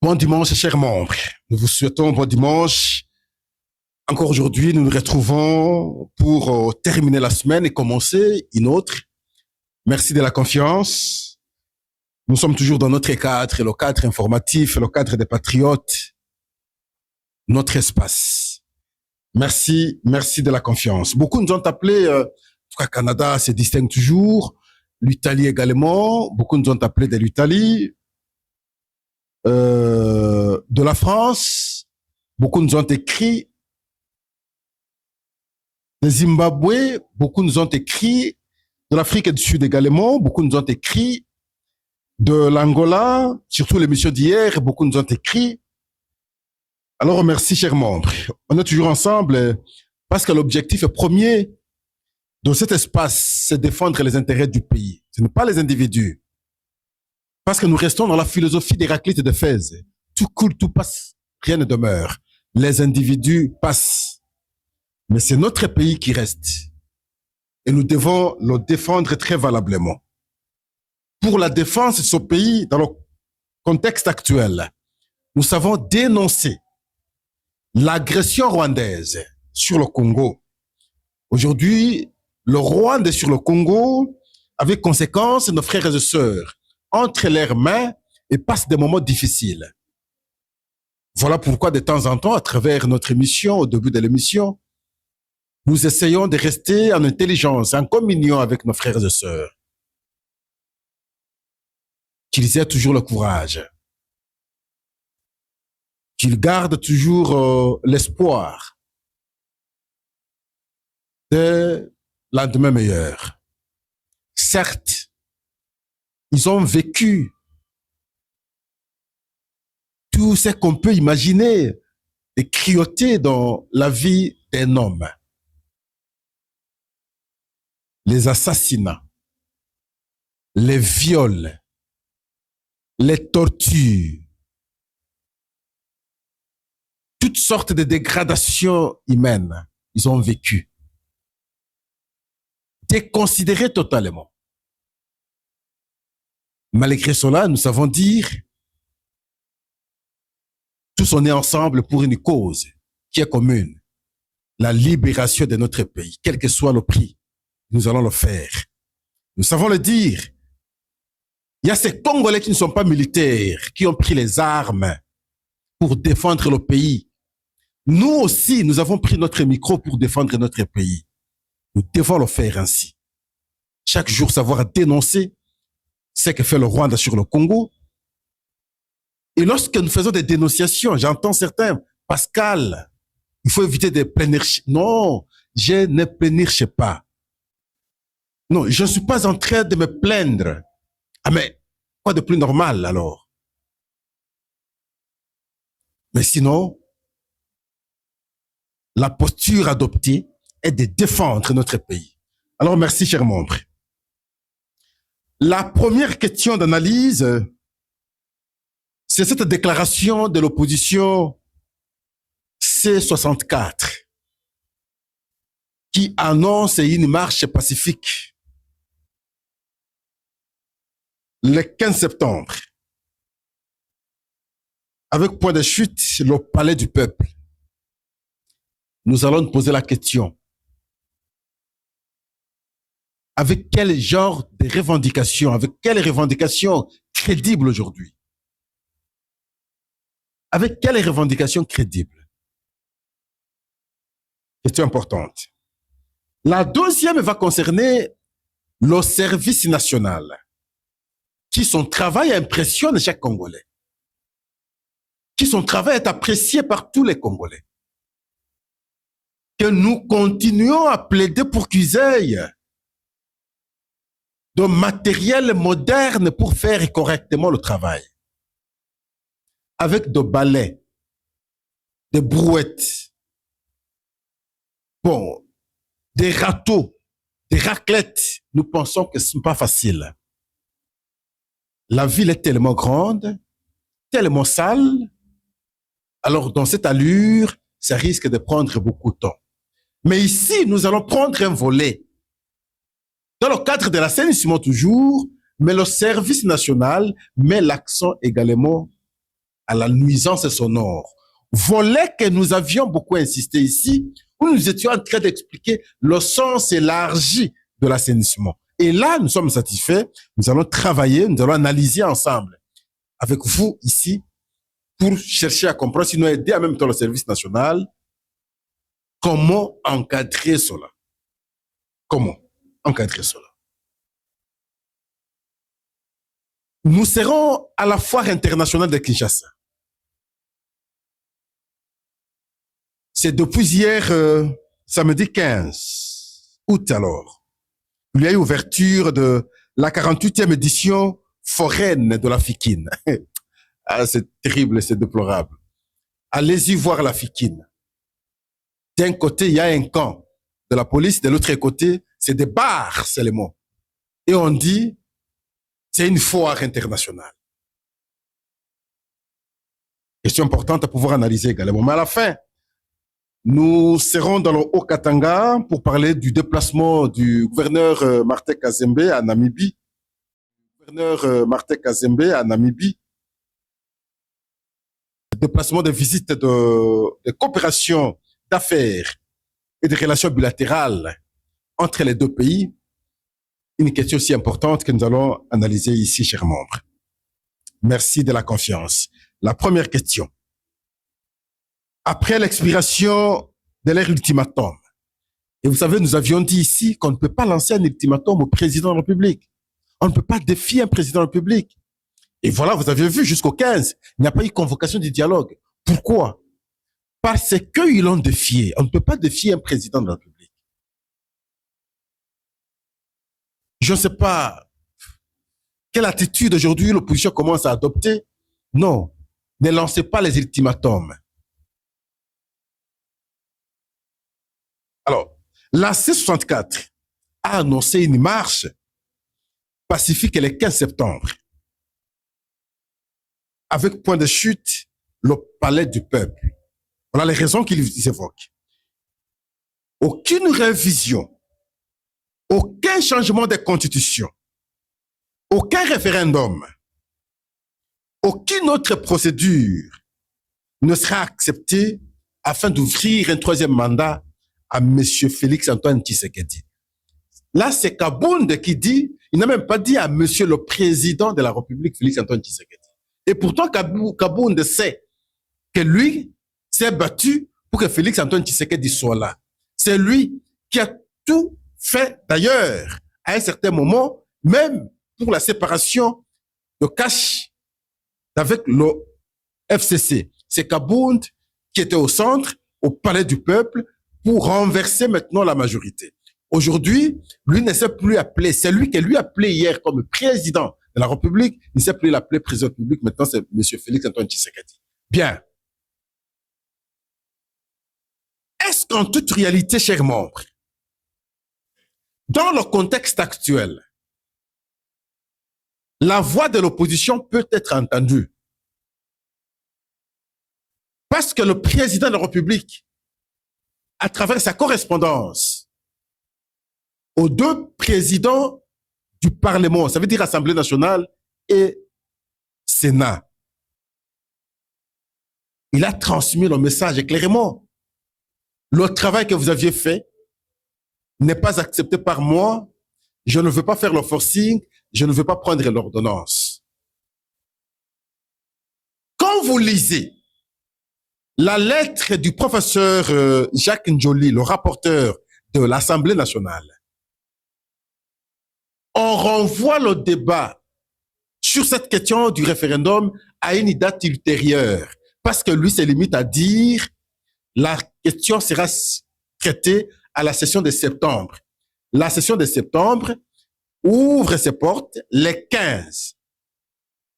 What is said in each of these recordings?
Bon dimanche, chers membres. Nous vous souhaitons bon dimanche. Encore aujourd'hui, nous nous retrouvons pour terminer la semaine et commencer une autre. Merci de la confiance. Nous sommes toujours dans notre cadre, le cadre informatif, le cadre des patriotes, notre espace. Merci de la confiance. Beaucoup nous ont appelés, en tout cas, Canada se distingue toujours, l'Italie également, beaucoup nous ont appelés de l'Italie, de la France, beaucoup nous ont écrit, de Zimbabwe, beaucoup nous ont écrit, de l'Afrique du Sud également, beaucoup nous ont écrit, de l'Angola, surtout l'émission d'hier, beaucoup nous ont écrit. Alors, merci, chers membres. On est toujours ensemble parce que l'objectif premier de cet espace, c'est défendre les intérêts du pays. Ce n'est pas les individus. Parce que nous restons dans la philosophie d'Héraclite d'Éphèse. Tout coule, tout passe, rien ne demeure. Les individus passent. Mais c'est notre pays qui reste. Et nous devons le défendre très valablement. Pour la défense de ce pays, dans le contexte actuel, nous savons dénoncer l'agression rwandaise sur le Congo. Aujourd'hui, le Rwanda est sur le Congo, avec conséquence, nos frères et sœurs entre leurs mains et passent des moments difficiles. Voilà pourquoi de temps en temps, à travers notre émission, au début de l'émission, nous essayons de rester en intelligence, en communion avec nos frères et sœurs. Qu'ils aient toujours le courage. Qu'ils gardent toujours l'espoir de lendemain meilleur. Certes, ils ont vécu tout ce qu'on peut imaginer de cruauté dans la vie d'un homme. Les assassinats, les viols, les tortures, toutes sortes de dégradations humaines, ils ont vécu. Déconsidérés totalement. Malgré cela, nous savons dire, tous on est ensemble pour une cause qui est commune, la libération de notre pays, quel que soit le prix, nous allons le faire. Nous savons le dire. Il y a ces Congolais qui ne sont pas militaires, qui ont pris les armes pour défendre le pays. Nous aussi, nous avons pris notre micro pour défendre notre pays. Nous devons le faire ainsi. Chaque jour, savoir dénoncer ce que fait le Rwanda sur le Congo. Et lorsque nous faisons des dénonciations, j'entends certains, Pascal, il faut éviter de plénircher. Non, je ne plénirche pas. Non, je ne suis pas en train de me plaindre. Ah mais, quoi de plus normal alors? Mais sinon, la posture adoptée est de défendre notre pays. Alors merci, chers membres. La première question d'analyse, c'est cette déclaration de l'opposition C64 qui annonce une marche pacifique le 15 septembre, avec point de chute, le palais du peuple. Nous allons nous poser la question. Avec quel genre de revendications, avec quelles revendications crédibles aujourd'hui? Avec quelles revendications crédibles? Question importante. La deuxième va concerner le service national, qui son travail impressionne chaque Congolais, qui son travail est apprécié par tous les Congolais, que nous continuons à plaider pour qu'ils aient de matériel moderne pour faire correctement le travail, avec de balais, des brouettes, bon, des râteaux, des raclettes. Nous pensons que ce n'est pas facile. La ville est tellement grande, tellement sale, alors dans cette allure, ça risque de prendre beaucoup de temps. Mais ici, nous allons prendre un volet. Dans le cadre de l'assainissement toujours, mais le service national met l'accent également à la nuisance sonore. Volet que nous avions beaucoup insisté ici, où nous étions en train d'expliquer le sens élargi de l'assainissement. Et là, nous sommes satisfaits, nous allons travailler, nous allons analyser ensemble avec vous ici pour chercher à comprendre, sinon aider en même temps le service national, comment encadrer cela. Comment encadrer cela. Nous serons à la foire internationale de Kinshasa. C'est depuis hier, samedi 15 août alors. Il y a eu ouverture de la 48e édition foraine de la Fikine. Ah, c'est terrible, c'est déplorable. Allez-y voir la Fikine. D'un côté, il y a un camp de la police, de l'autre côté, c'est des bars seulement. Et on dit, c'est une foire internationale. Question importante à pouvoir analyser également. Mais à la fin, nous serons dans le Haut-Katanga pour parler du déplacement du gouverneur Martin Kazembe à Namibie. Déplacement de visite de coopération d'affaires et de relations bilatérales entre les deux pays. Une question si importante que nous allons analyser ici, chers membres. Merci de la confiance. La première question. Après l'expiration de leur ultimatum, et vous savez, nous avions dit ici qu'on ne peut pas lancer un ultimatum au président de la République. On ne peut pas défier un président de la République. Et voilà, vous avez vu, jusqu'au 15, il n'y a pas eu convocation du dialogue. Pourquoi? Parce qu'ils l'ont défié. On ne peut pas défier un président de la République. Je ne sais pas quelle attitude aujourd'hui l'opposition commence à adopter. Non, ne lancez pas les ultimatums. Alors, la C64 a annoncé une marche pacifique le 15 septembre, avec point de chute, le palais du peuple. Voilà les raisons qu'ils évoquent. Aucune révision, aucun changement de constitution, aucun référendum, aucune autre procédure ne sera acceptée afin d'ouvrir un troisième mandat à M. Félix-Antoine Tshisekedi. Là, c'est Kabound qui dit, il n'a même pas dit à M. le Président de la République, Félix-Antoine Tshisekedi. Et pourtant, Kabound sait que lui s'est battu pour que Félix-Antoine Tshisekedi soit là. C'est lui qui a tout fait, d'ailleurs, à un certain moment, même pour la séparation de Kash avec le FCC. C'est Kabound qui était au centre, au palais du peuple, pour renverser maintenant la majorité. Aujourd'hui, lui ne sait plus appeler. C'est lui qui lui a appelé hier comme président de la République. Il ne sait plus l'appeler président de la République. Maintenant, c'est M. Félix-Antoine Tshisekedi. Bien. Est-ce qu'en toute réalité, chers membres, dans le contexte actuel, la voix de l'opposition peut être entendue? Parce que le président de la République, à travers sa correspondance aux deux présidents du Parlement, ça veut dire Assemblée nationale et Sénat, il a transmis le message clairement. Le travail que vous aviez fait n'est pas accepté par moi. Je ne veux pas faire le forcing. Je ne veux pas prendre l'ordonnance. Quand vous lisez la lettre du professeur Jacques Njoli, le rapporteur de l'Assemblée nationale, on renvoie le débat sur cette question du référendum à une date ultérieure, parce que lui se limite à dire la question sera traitée à la session de septembre. La session de septembre ouvre ses portes les 15.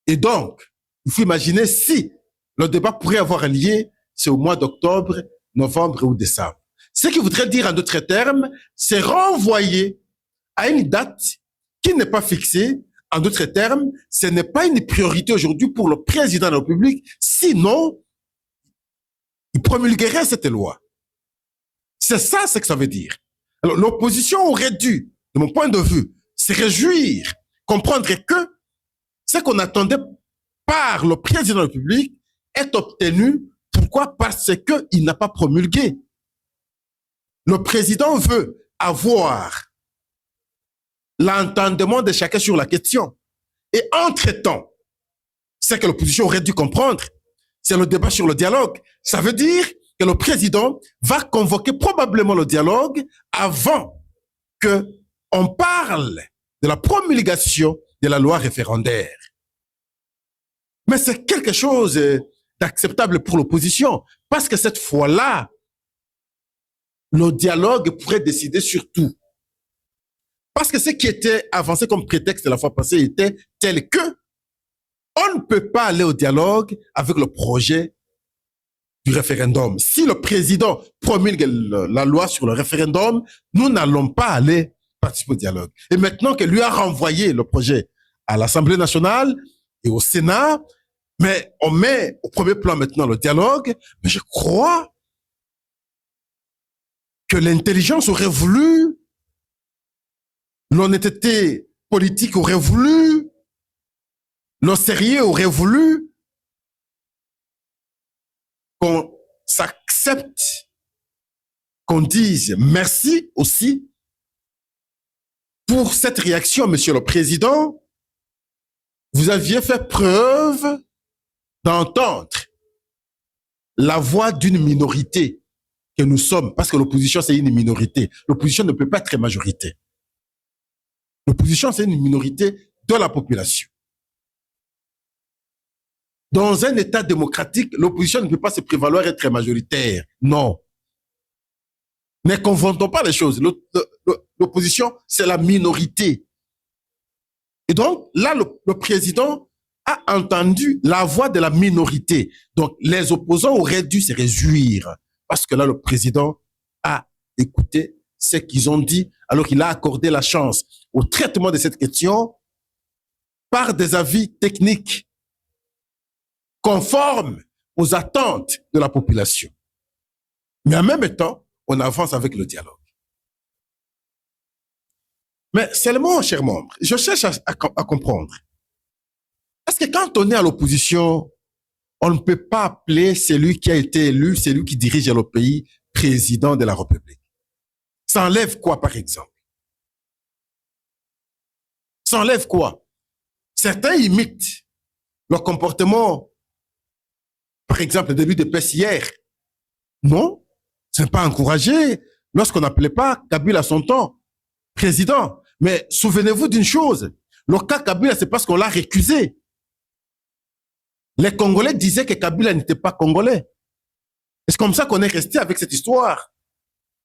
Et donc, il faut imaginer si le débat pourrait avoir lieu, c'est au mois d'octobre, novembre ou décembre. Ce qui voudrait dire en d'autres termes, c'est renvoyer à une date qui n'est pas fixée. En d'autres termes, ce n'est pas une priorité aujourd'hui pour le président de la République, sinon, il promulguerait cette loi. C'est ça ce que ça veut dire. Alors, l'opposition aurait dû, de mon point de vue, se réjouir, comprendre que ce qu'on attendait par le président de la République est obtenu. Pourquoi? Parce qu'il n'a pas promulgué. Le président veut avoir l'entendement de chacun sur la question. Et entre-temps, c'est que l'opposition aurait dû comprendre, c'est le débat sur le dialogue. Ça veut dire que le président va convoquer probablement le dialogue avant qu'on parle de la promulgation de la loi référendaire. Mais c'est quelque chose d'acceptable pour l'opposition, parce que cette fois-là, le dialogue pourrait décider sur tout. Parce que ce qui était avancé comme prétexte la fois passée était tel que on ne peut pas aller au dialogue avec le projet du référendum. Si le président promulgue la loi sur le référendum, nous n'allons pas aller participer au dialogue. Et maintenant que lui a renvoyé le projet à l'Assemblée nationale et au Sénat, mais on met au premier plan maintenant le dialogue, mais je crois que l'intelligence aurait voulu, l'honnêteté politique aurait voulu, le sérieux aurait voulu qu'on s'accepte, qu'on dise merci aussi pour cette réaction, Monsieur le Président. Vous aviez fait preuve d'entendre la voix d'une minorité que nous sommes, parce que l'opposition, c'est une minorité. L'opposition ne peut pas être majorité. L'opposition, c'est une minorité de la population. Dans un État démocratique, l'opposition ne peut pas se prévaloir être majoritaire. Non. Ne confondons pas les choses. L'opposition, c'est la minorité. Et donc, là, le président a entendu la voix de la minorité. Donc, les opposants auraient dû se réjouir. Parce que là, le président a écouté ce qu'ils ont dit, alors qu'il a accordé la chance au traitement de cette question par des avis techniques conformes aux attentes de la population. Mais en même temps, on avance avec le dialogue. Mais seulement, chers membres, je cherche à comprendre. Est-ce que quand on est à l'opposition, on ne peut pas appeler celui qui a été élu, celui qui dirige le pays, président de la République? Ça enlève quoi, par exemple? Ça enlève quoi? Certains imitent le comportement, par exemple, de l'UDPS hier. Non, ce n'est pas encouragé lorsqu'on n'appelait pas Kabila à son temps président. Mais souvenez-vous d'une chose, le cas Kabila, c'est parce qu'on l'a récusé. Les Congolais disaient que Kabila n'était pas Congolais. C'est comme ça qu'on est resté avec cette histoire.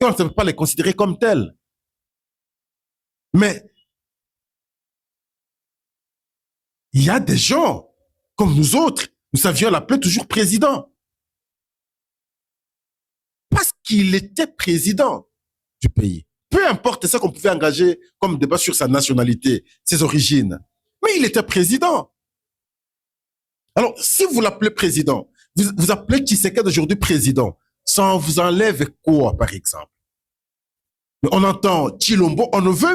Et on ne peut pas les considérer comme tels. Mais il y a des gens, comme nous autres, nous savions l'appeler toujours président. Parce qu'il était président du pays. Peu importe ce qu'on pouvait engager comme débat sur sa nationalité, ses origines. Mais il était président. Alors, si vous l'appelez président, vous appelez Tshisekedi aujourd'hui président, ça vous enlève quoi, par exemple? On entend Tshilombo,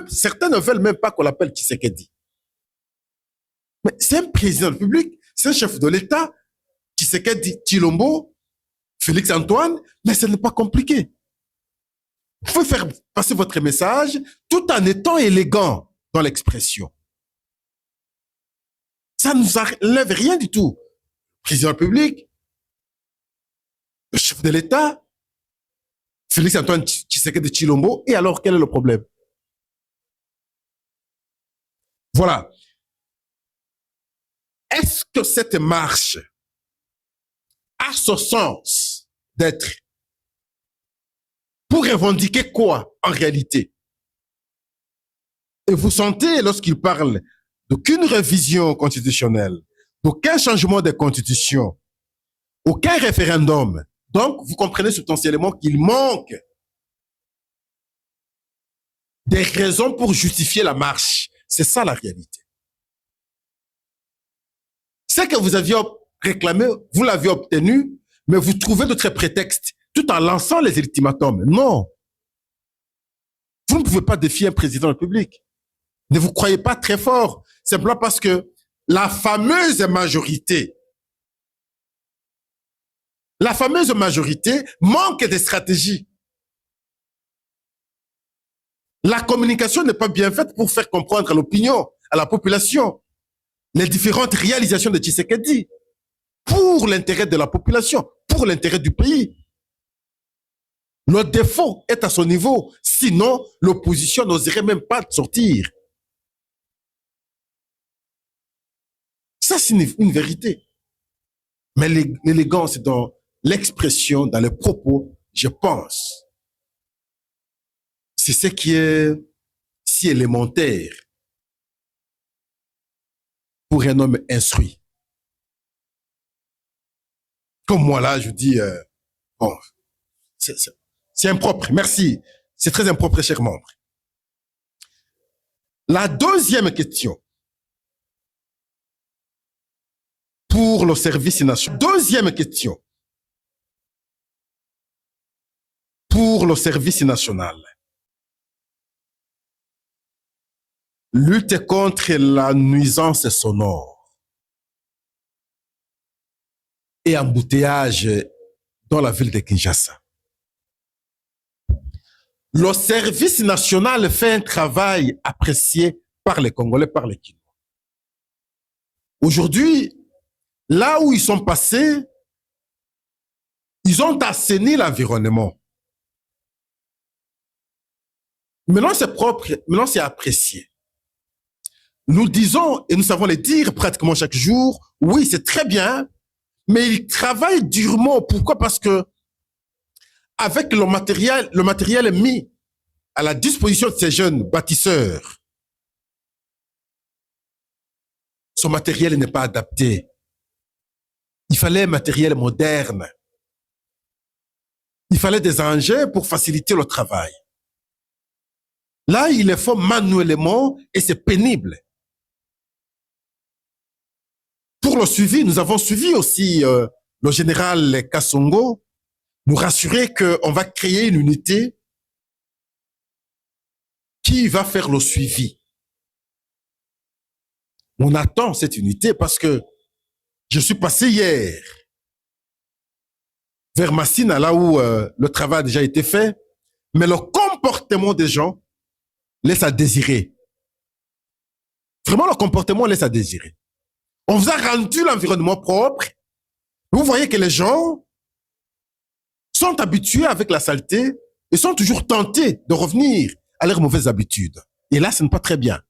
certains ne veulent même pas qu'on l'appelle Tshisekedi. Mais c'est un président de la République, c'est un chef de l'État, Tshisekedi, Tshilombo, Félix Antoine, mais ce n'est pas compliqué. Vous pouvez faire passer votre message tout en étant élégant dans l'expression. Ça ne nous enlève rien du tout. Le président de la République, le chef de l'État, Félix Antoine Tshisekedi Tshilombo, et alors quel est le problème? Voilà. Est-ce que cette marche a ce sens d'être pour revendiquer quoi en réalité? Et vous sentez, lorsqu'il parle d'aucune révision constitutionnelle, d'aucun changement de constitution, aucun référendum, donc vous comprenez substantiellement qu'il manque des raisons pour justifier la marche. C'est ça la réalité. Ce que vous aviez réclamé, vous l'avez obtenu, mais vous trouvez d'autres prétextes tout en lançant les ultimatums. Non. Vous ne pouvez pas défier un président de la République. Ne vous croyez pas très fort, simplement parce que la fameuse majorité La fameuse majorité manque de stratégie. La communication n'est pas bien faite pour faire comprendre à l'opinion, à la population, les différentes réalisations de Tshisekedi pour l'intérêt de la population, pour l'intérêt du pays. Le défaut est à son niveau. Sinon, l'opposition n'oserait même pas sortir. Ça, c'est une vérité. Mais l'élégance est dans l'expression, dans le propos, je pense. C'est ce qui est si élémentaire pour un homme instruit. Comme moi, là, je dis, bon, c'est impropre. Merci. C'est très impropre, chers membres. La deuxième question pour le service national. Deuxième question pour le service national. Lutte contre la nuisance sonore et embouteillage dans la ville de Kinshasa. Le service national fait un travail apprécié par les Congolais, par les Kinois. Aujourd'hui, là où ils sont passés, ils ont assaini l'environnement. Maintenant, c'est propre, maintenant, c'est apprécié. Nous disons, et nous savons le dire pratiquement chaque jour, oui, c'est très bien, mais ils travaillent durement. Pourquoi? Parce que avec le matériel mis à la disposition de ces jeunes bâtisseurs, ce matériel n'est pas adapté. Il fallait un matériel moderne. Il fallait des engins pour faciliter le travail. Là, il le faut manuellement et c'est pénible. Pour le suivi, nous avons suivi aussi le général Kassongo, nous rassurer qu'on va créer une unité qui va faire le suivi. On attend cette unité parce que je suis passé hier vers Massina, là où le travail a déjà été fait, mais le comportement des gens laisse à désirer. Vraiment, le comportement laisse à désirer. On vous a rendu l'environnement propre. Vous voyez que les gens sont habitués avec la saleté et sont toujours tentés de revenir à leurs mauvaises habitudes. Et là, ce n'est pas très bien.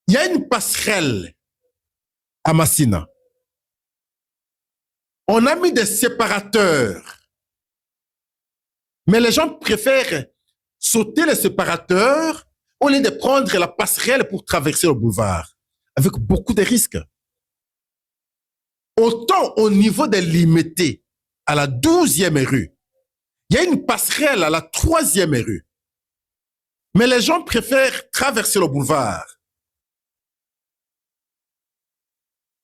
Il y a une passerelle à Massina. On a mis des séparateurs. Mais les gens préfèrent sauter les séparateurs au lieu de prendre la passerelle pour traverser le boulevard, avec beaucoup de risques. Autant au niveau des limités, à la 12e rue, il y a une passerelle à la 3e rue. Mais les gens préfèrent traverser le boulevard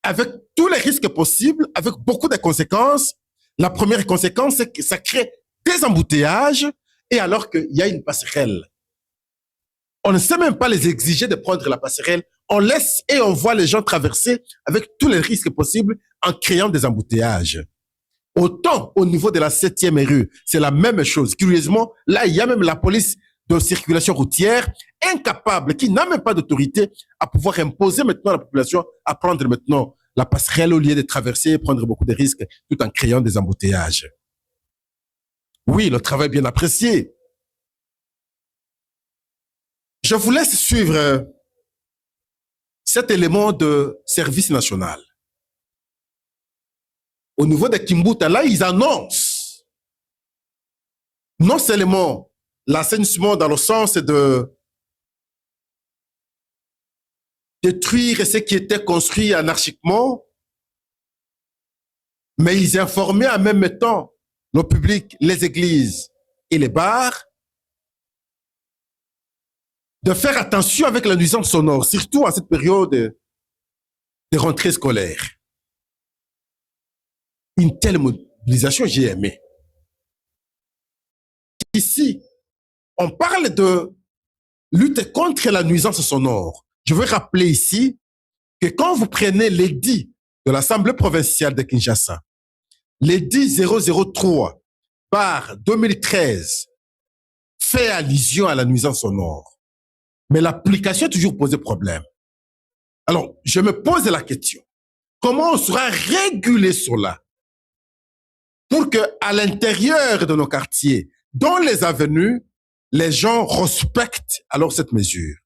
avec tous les risques possibles, avec beaucoup de conséquences. La première conséquence, c'est que ça crée des embouteillages et alors qu'il y a une passerelle. On ne sait même pas les exiger de prendre la passerelle. On laisse et on voit les gens traverser avec tous les risques possibles en créant des embouteillages. Autant au niveau de la 7e rue, c'est la même chose. Curieusement, là, il y a même la police de circulation routière incapable, qui n'a même pas d'autorité à pouvoir imposer maintenant à la population à prendre maintenant la passerelle au lieu de traverser et prendre beaucoup de risques tout en créant des embouteillages. Oui, le travail bien apprécié. Je vous laisse suivre cet élément de service national. Au niveau de Kimbuta, là, ils annoncent non seulement l'assainissement dans le sens de détruire ce qui était construit anarchiquement, mais ils informaient en même temps le public, les églises et les bars, de faire attention avec la nuisance sonore, surtout à cette période de rentrée scolaire. Une telle mobilisation, j'ai aimé. Ici, on parle de lutte contre la nuisance sonore. Je veux rappeler ici que quand vous prenez l'édit de l'Assemblée provinciale de Kinshasa, l'édit 003 par 2013 fait allusion à la nuisance sonore. Mais l'application a toujours posé problème. Alors, je me pose la question. Comment on sera régulé cela pour que, à l'intérieur de nos quartiers, dans les avenues, les gens respectent alors cette mesure?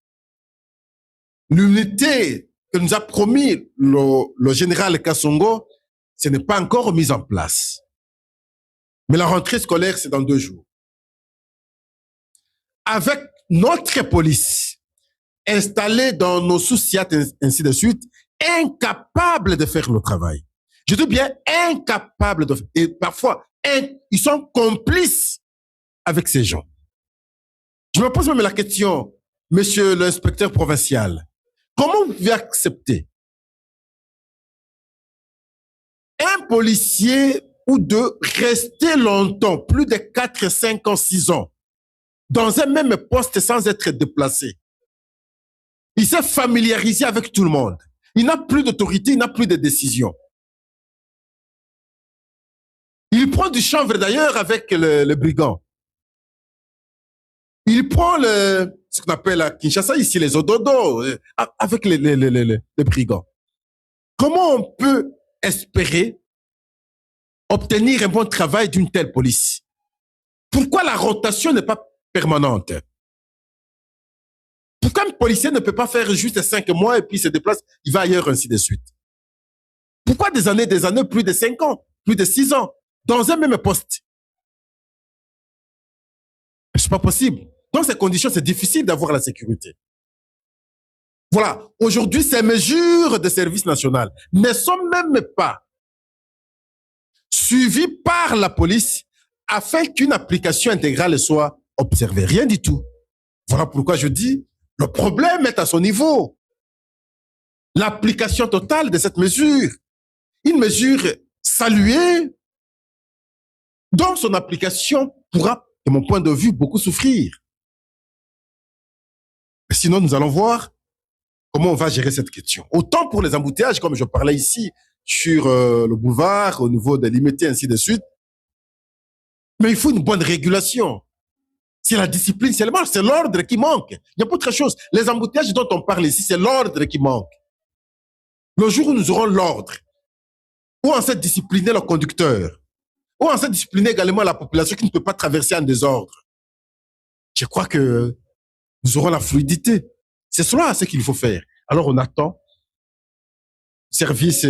L'unité que nous a promis le général Kassongo, ce n'est pas encore mise en place. Mais la rentrée scolaire, c'est dans 2 jours. Avec notre police installée dans nos sous-siat, ainsi de suite, incapable de faire le travail. Je dis bien incapable de faire. Et parfois, ils sont complices avec ces gens. Je me pose même la question, monsieur l'inspecteur provincial, comment vous pouvez accepter un policier ou deux rester longtemps, plus de 4, 5 ans, 6 ans, dans un même poste sans être déplacé? Il s'est familiarisé avec tout le monde. Il n'a plus d'autorité, il n'a plus de décision. Il prend du chanvre d'ailleurs avec le brigand. Il prend ce qu'on appelle à Kinshasa ici les ododos avec les brigands. Comment on peut espérer obtenir un bon travail d'une telle police? Pourquoi la rotation n'est pas permanente? Pourquoi un policier ne peut pas faire juste 5 mois et puis se déplace, il va ailleurs, ainsi de suite? Pourquoi des années, plus de 5 ans, plus de 6 ans, dans un même poste? C'est pas possible. Dans ces conditions, c'est difficile d'avoir la sécurité. Voilà. Aujourd'hui, ces mesures de service national ne sont même pas suivies par la police afin qu'une application intégrale soit observée. Rien du tout. Voilà pourquoi je dis, le problème est à son niveau. L'application totale de cette mesure, une mesure saluée, dont son application pourra, de mon point de vue, beaucoup souffrir. Sinon, nous allons voir comment on va gérer cette question. Autant pour les embouteillages, comme je parlais ici, sur le boulevard, au niveau des limités, ainsi de suite. Mais il faut une bonne régulation. C'est la discipline seulement, c'est l'ordre qui manque. Il n'y a pas autre chose. Les embouteillages dont on parle ici, c'est l'ordre qui manque. Le jour où nous aurons l'ordre, où on sait discipliner le conducteur, où on sait discipliner également la population qui ne peut pas traverser en désordre, je crois que nous aurons la fluidité. C'est cela ce qu'il faut faire. Alors on attend service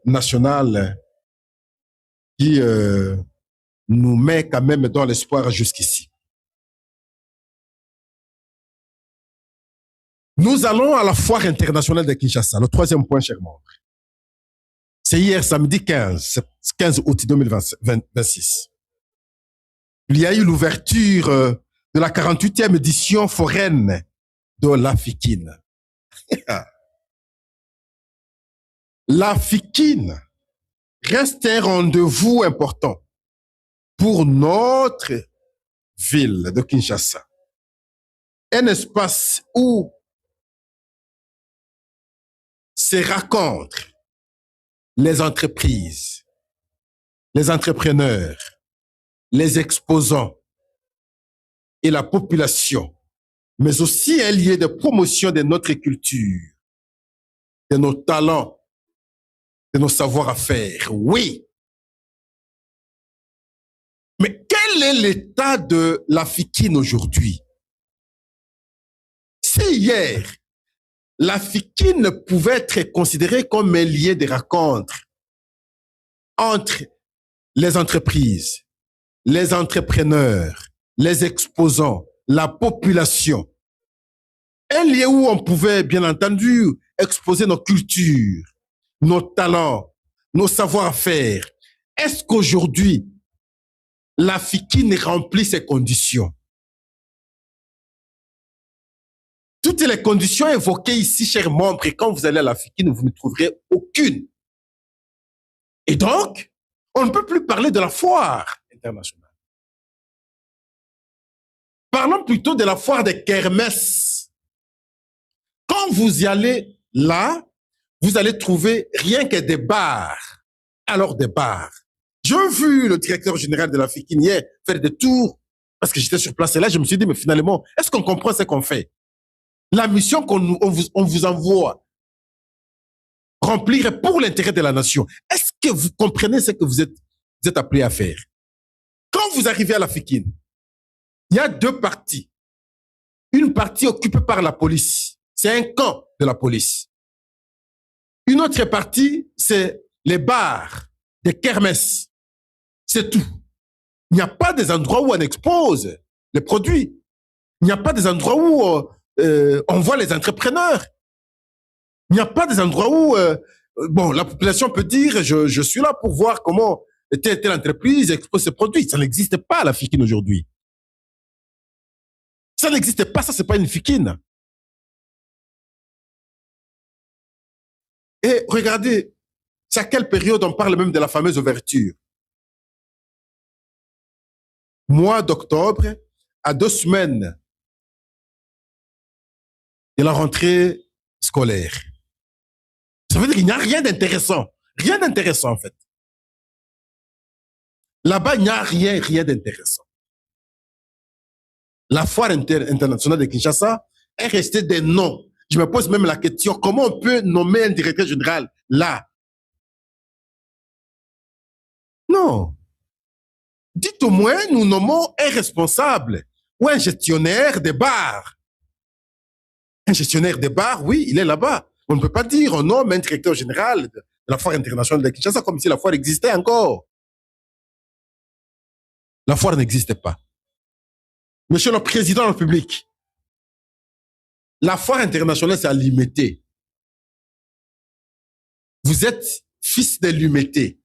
national qui nous met quand même dans l'espoir jusqu'ici. Nous allons à la foire internationale de Kinshasa, le 3e point, chers membres. C'est hier, samedi 15 août 2026. Il y a eu l'ouverture de la 48e édition foraine de l'Afikine. L'Afikine reste un rendez-vous important pour notre ville de Kinshasa. Un espace où se rencontrent les entreprises, les entrepreneurs, les exposants et la population, mais aussi un lieu de promotion de notre culture, de nos talents, de nos savoir-faire. Oui. Mais quel est l'état de l'Afikine aujourd'hui? Si hier, l'Afikine pouvait être considérée comme un lieu de rencontre entre les entreprises, les entrepreneurs, les exposants, la population. Un lieu où on pouvait, bien entendu, exposer nos cultures, nos talents, nos savoir-faire. Est-ce qu'aujourd'hui, l'Afikine remplit ces conditions? Toutes les conditions évoquées ici, chers membres, et quand vous allez à l'Afikine, vous ne trouverez aucune. Et donc, on ne peut plus parler de la foire internationale. Parlons plutôt de la foire de Kermesse. Quand vous y allez là, vous allez trouver rien que des bars. Alors des bars. J'ai vu le directeur général de la FICIN hier faire des tours parce que j'étais sur place et là je me suis dit mais finalement, est-ce qu'on comprend ce qu'on fait? La mission qu'on vous envoie remplir pour l'intérêt de la nation. Est-ce que vous comprenez ce que vous êtes appelé à faire? Quand vous arrivez à la FICIN, il y a deux parties. Une partie occupée par la police. C'est un camp de la police. Une autre partie, c'est les bars, des kermesses. C'est tout. Il n'y a pas des endroits où on expose les produits. Il n'y a pas des endroits où on voit les entrepreneurs. Il n'y a pas des endroits où bon, la population peut dire je suis là pour voir comment telle entreprise expose ses produits. Ça n'existe pas à la FICIN aujourd'hui. Ça n'existe pas, ça c'est pas une FICIN. Et regardez, c'est à quelle période on parle même de la fameuse ouverture. Mois d'octobre, à 2 semaines de la rentrée scolaire. Ça veut dire qu'il n'y a rien d'intéressant. Rien d'intéressant, en fait. Là-bas, il n'y a rien d'intéressant. La foire internationale de Kinshasa est restée des noms. Je me pose même la question, comment on peut nommer un directeur général là? Non. Dites au moins, nous nommons un responsable ou un gestionnaire des bars. Un gestionnaire des bars, oui, il est là-bas. On ne peut pas dire on nomme un directeur général de la foire internationale de Kinshasa comme si la foire existait encore. La foire n'existe pas. Monsieur le Président de la République, la foire internationale, c'est à Limete. Vous êtes fils de Limete.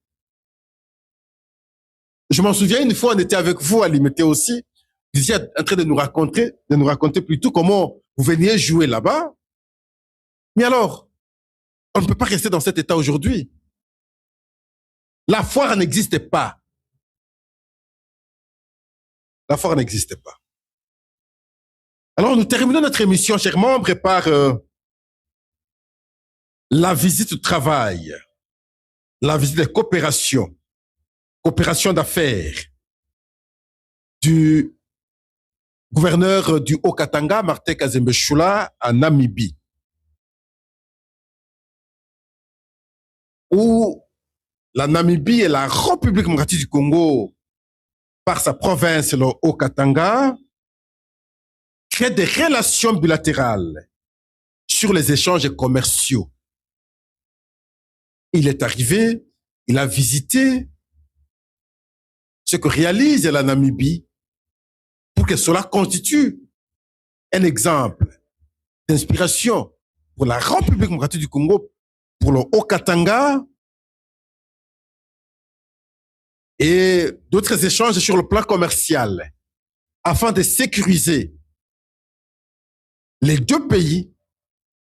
Je m'en souviens, une fois, on était avec vous à Limete aussi. Vous étiez en train de nous raconter plutôt comment vous veniez jouer là-bas. Mais alors, on ne peut pas rester dans cet état aujourd'hui. La foire n'existe pas. La foire n'existe pas. Alors, nous terminons notre émission, chers membres, par la visite du travail, la visite de coopération d'affaires du gouverneur du Haut-Katanga, Martin Kazembe Choula, à Namibie, où la Namibie et la République démocratique du Congo, par sa province, le Haut-Katanga, créent des relations bilatérales sur les échanges commerciaux. Il est arrivé, il a visité ce que réalise la Namibie pour que cela constitue un exemple d'inspiration pour la République démocratique du Congo, pour le Haut-Katanga et d'autres échanges sur le plan commercial afin de sécuriser. Les deux pays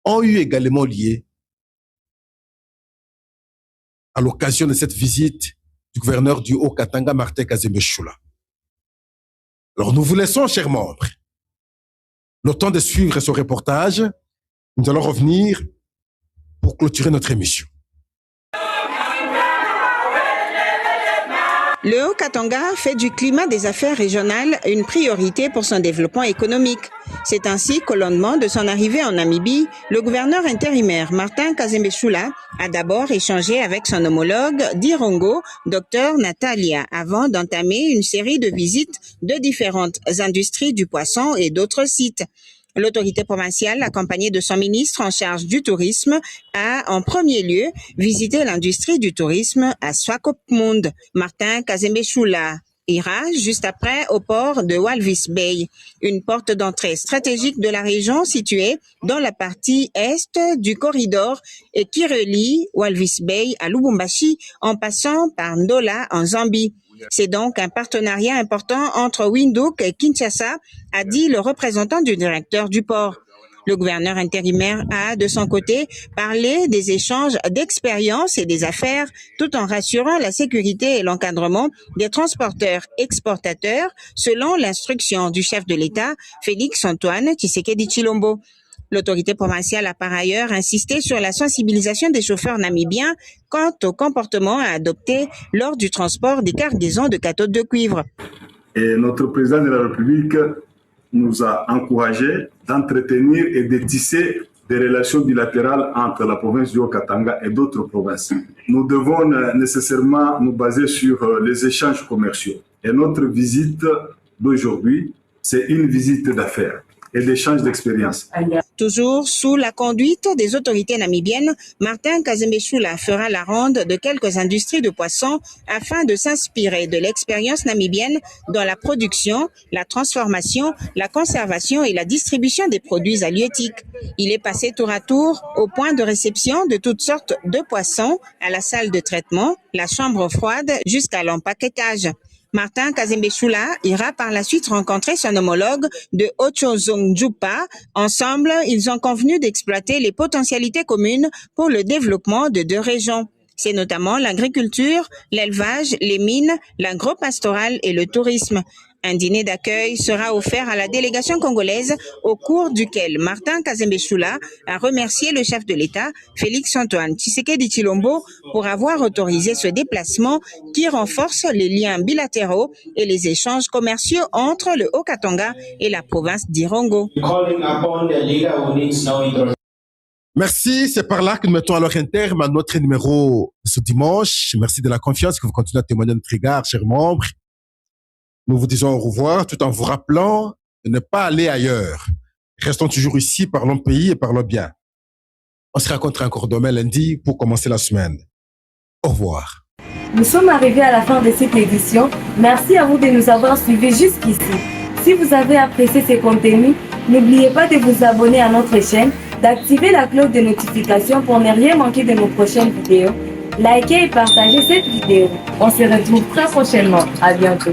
ont eu également lié à l'occasion de cette visite du gouverneur du Haut-Katanga, Martin Kazembe Choula. Alors nous vous laissons, chers membres, le temps de suivre ce reportage. Nous allons revenir pour clôturer notre émission. Le Haut-Katanga fait du climat des affaires régionales une priorité pour son développement économique. C'est ainsi qu'au lendemain de son arrivée en Namibie, le gouverneur intérimaire Martin Kazembe Choula a d'abord échangé avec son homologue d'Irongo, Dr Natalia, avant d'entamer une série de visites de différentes industries du poisson et d'autres sites. L'autorité provinciale, accompagnée de son ministre en charge du tourisme, a en premier lieu visité l'industrie du tourisme à Swakopmund. Martin Kazembe Choula ira juste après au port de Walvis Bay, une porte d'entrée stratégique de la région située dans la partie est du corridor et qui relie Walvis Bay à Lubumbashi en passant par Ndola en Zambie. C'est donc un partenariat important entre Windhoek et Kinshasa, a dit le représentant du directeur du port. Le gouverneur intérimaire a, de son côté, parlé des échanges d'expériences et des affaires, tout en rassurant la sécurité et l'encadrement des transporteurs exportateurs, selon l'instruction du chef de l'État, Félix Antoine Tshisekedi Tshilombo. L'autorité provinciale a par ailleurs insisté sur la sensibilisation des chauffeurs namibiens quant au comportement à adopter lors du transport des cargaisons de cathodes de cuivre. Et notre président de la République nous a encouragés d'entretenir et de tisser des relations bilatérales entre la province du Haut-Katanga et d'autres provinces. Nous devons nécessairement nous baser sur les échanges commerciaux. Et notre visite d'aujourd'hui, c'est une visite d'affaires et d'échange d'expériences. Toujours sous la conduite des autorités namibiennes, Martin Kazembe Chula fera la ronde de quelques industries de poissons afin de s'inspirer de l'expérience namibienne dans la production, la transformation, la conservation et la distribution des produits halieutiques. Il est passé tour à tour au point de réception de toutes sortes de poissons, à la salle de traitement, la chambre froide jusqu'à l'empaquetage. Martin Kazembe Chula ira par la suite rencontrer son homologue de Ochozong-Jupa. Ensemble, ils ont convenu d'exploiter les potentialités communes pour le développement de deux régions. C'est notamment l'agriculture, l'élevage, les mines, l'agro-pastoral et le tourisme. Un dîner d'accueil sera offert à la délégation congolaise au cours duquel Martin Kazembe Chula a remercié le chef de l'État, Félix-Antoine Tshisekedi Tshilombo, pour avoir autorisé ce déplacement qui renforce les liens bilatéraux et les échanges commerciaux entre le Haut-Katanga et la province d'Irongo. Merci, c'est par là que nous mettons alors un terme à notre numéro de ce dimanche. Merci de la confiance que vous continuez à témoigner à notre égard, chers membres. Nous vous disons au revoir tout en vous rappelant de ne pas aller ailleurs. Restons toujours ici, parlons pays et parlons bien. On se rencontre encore demain lundi pour commencer la semaine. Au revoir. Nous sommes arrivés à la fin de cette édition. Merci à vous de nous avoir suivis jusqu'ici. Si vous avez apprécié ces contenus, n'oubliez pas de vous abonner à notre chaîne, d'activer la cloche de notification pour ne rien manquer de nos prochaines vidéos. Likez et partagez cette vidéo. On se retrouve très prochainement. À bientôt.